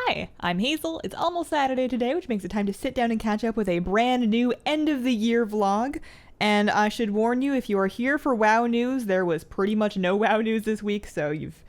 Hi, I'm Hazel. It's almost Saturday today, which makes it time to sit down and catch up with a brand new end of the year vlog. And I should warn you, if you are here for WoW news, there was pretty much no WoW news this week, so you've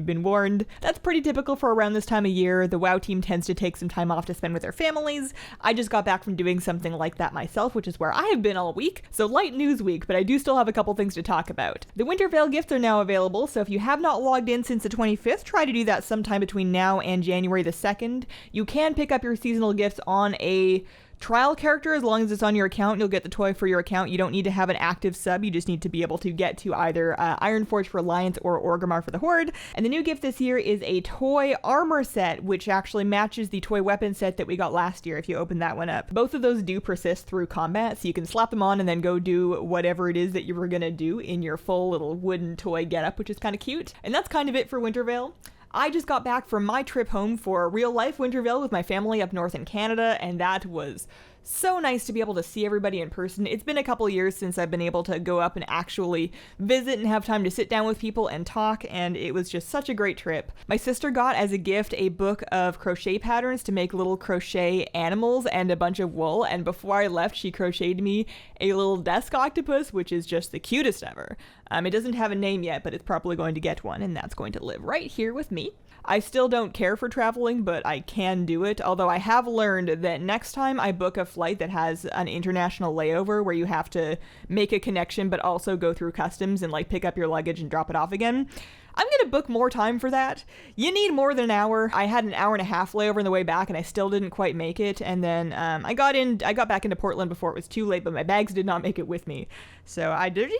been warned. That's pretty typical for around this time of year. The WoW team tends to take some time off to spend with their families. I just got back from doing something like that myself, which is where I have been all week. So light news week, but I do still have a couple things to talk about. The Winter Veil gifts are now available, so if you have not logged in since the 25th, try to do that sometime between now and January the 2nd. You can pick up your seasonal gifts on a trial character. As long as it's on your account, you'll get the toy for your account. You don't need to have an active sub. You just need to be able to get to either Ironforge for Alliance or Orgrimmar for the Horde. And the new gift this year is a toy armor set, which actually matches the toy weapon set that we got last year if you open that one up. Both of those do persist through combat, so you can slap them on and then go do whatever it is that you were gonna do in your full little wooden toy getup, which is kind of cute. And that's kind of it for Winter Veil. I just got back from my trip home for real-life Winter Veil with my family up north in Canada, and that was so nice to be able to see everybody in person. It's been a couple years since I've been able to go up and actually visit and have time to sit down with people and talk, and it was just such a great trip. My sister got as a gift a book of crochet patterns to make little crochet animals and a bunch of wool, and before I left, she crocheted me a little desk octopus, which is just the cutest ever. It doesn't have a name yet, but it's probably going to get one, and that's going to live right here with me. I still don't care for traveling, but I can do it, although I have learned that next time I book a flight that has an international layover where you have to make a connection but also go through customs and like pick up your luggage and drop it off again, I'm gonna book more time for that. You need more than an hour. I had an hour and a half layover on the way back and I still didn't quite make it, and then I got back into Portland before it was too late, but my bags did not make it with me. So I didn't,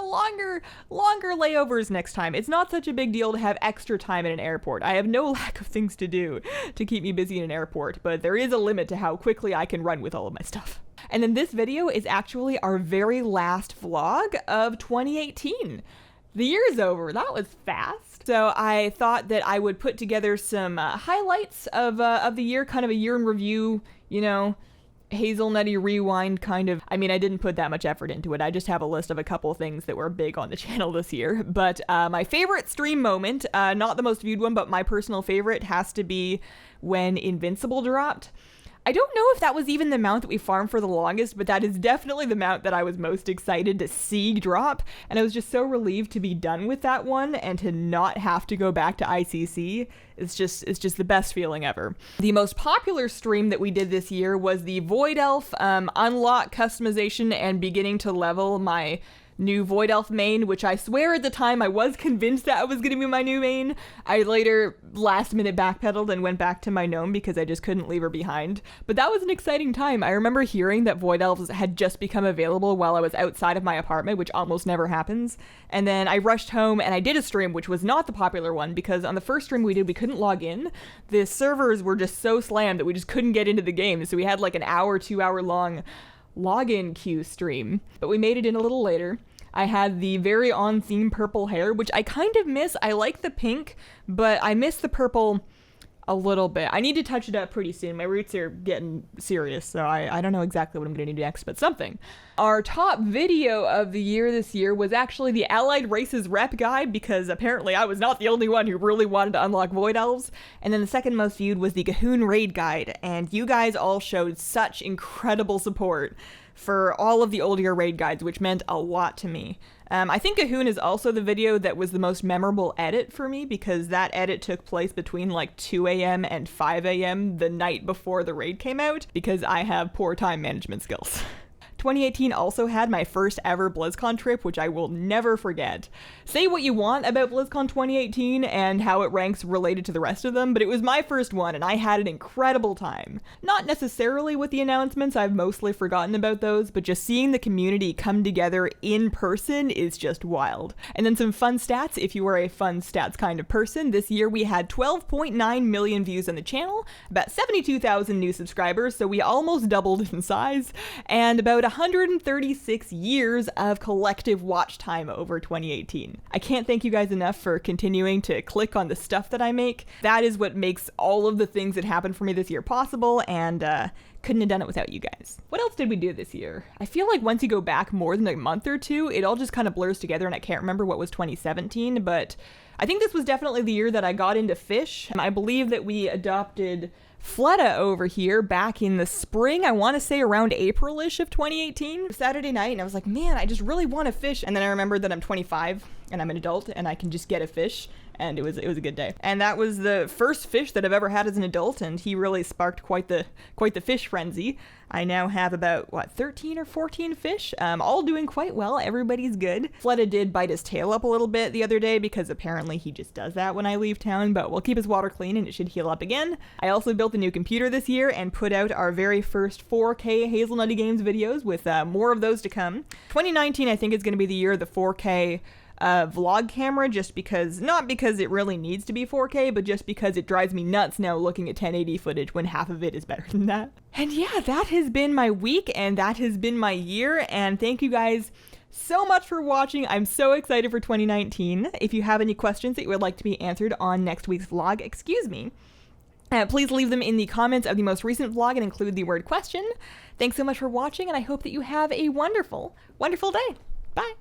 longer layovers next time. It's not such a big deal to have extra time at an airport. I have no lack of things to do to keep me busy in an airport, but there is a limit to how quickly I can run with all of my stuff. And then this video is actually our very last vlog of 2018. The year's over. That was fast. So I thought that I would put together some highlights of the year, kind of a year in review, Hazelnutty rewind kind of. I mean, I didn't put that much effort into it. I just have a list of a couple things that were big on the channel this year. But my favorite stream moment, not the most viewed one, but my personal favorite, has to be when Invincible dropped. I don't know if that was even the mount that we farmed for the longest, but that is definitely the mount that I was most excited to see drop, and I was just so relieved to be done with that one and to not have to go back to ICC. It's just the best feeling ever. The most popular stream that we did this year was the Void Elf unlock customization and beginning to level my new Void Elf main, which I swear at the time I was convinced that was going to be my new main. I later last minute backpedaled and went back to my gnome because I just couldn't leave her behind. But that was an exciting time. I remember hearing that Void Elves had just become available while I was outside of my apartment, which almost never happens. And then I rushed home and I did a stream, which was not the popular one because on the first stream we did, we couldn't log in. The servers were just so slammed that we just couldn't get into the game. So we had like an hour, 2 hour long login queue stream, but we made it in a little later. I had the very on-theme purple hair, which I kind of miss. I like the pink, but I miss the purple a little bit. I need to touch it up pretty soon. My roots are getting serious, so I don't know exactly what I'm going to do next, but something. Our top video of the year this year was actually the Allied Races rep guide, because apparently I was not the only one who really wanted to unlock Void Elves. And then the second most viewed was the Cahoon raid guide, and you guys all showed such incredible support for all of the older raid guides, which meant a lot to me. I think Cahoon is also the video that was the most memorable edit for me, because that edit took place between like 2 a.m. and 5 a.m. the night before the raid came out, because I have poor time management skills. 2018 also had my first ever BlizzCon trip, which I will never forget. Say what you want about BlizzCon 2018 and how it ranks related to the rest of them, but it was my first one and I had an incredible time. Not necessarily with the announcements, I've mostly forgotten about those, but just seeing the community come together in person is just wild. And then some fun stats, if you are a fun stats kind of person. This year we had 12.9 million views on the channel, about 72,000 new subscribers, so we almost doubled in size, and about 136 years of collective watch time over 2018. I can't thank you guys enough for continuing to click on the stuff that I make. That is what makes all of the things that happened for me this year possible, and couldn't have done it without you guys. What else did we do this year? I feel like once you go back more than a month or two, it all just kind of blurs together and I can't remember what was 2017, but I think this was definitely the year that I got into fish. I believe that we adopted Fleta over here back in the spring, I want to say around April-ish of 2018, Saturday night, and I was like, man, I just really want a fish. And then I remembered that I'm 25 and I'm an adult and I can just get a fish, and it was a good day. And that was the first fish that I've ever had as an adult, and he really sparked quite the fish frenzy. I now have about 13 or 14 fish, all doing quite well. Everybody's good. Fleta did bite his tail up a little bit the other day because apparently he just does that when I leave town, but we'll keep his water clean and it should heal up again. I also built a new computer this year and put out our very first 4K Hazelnuttygames videos with more of those to come. 2019 I think is going to be the year of the 4K vlog camera, just because, not because it really needs to be 4K, but just because it drives me nuts now looking at 1080 footage when half of it is better than that. And yeah, that has been my week and that has been my year, and thank you guys so much for watching. I'm so excited for 2019. If you have any questions that you would like to be answered on next week's vlog, please leave them in the comments of the most recent vlog and include the word question. Thanks so much for watching, and I hope that you have a wonderful, wonderful day. Bye!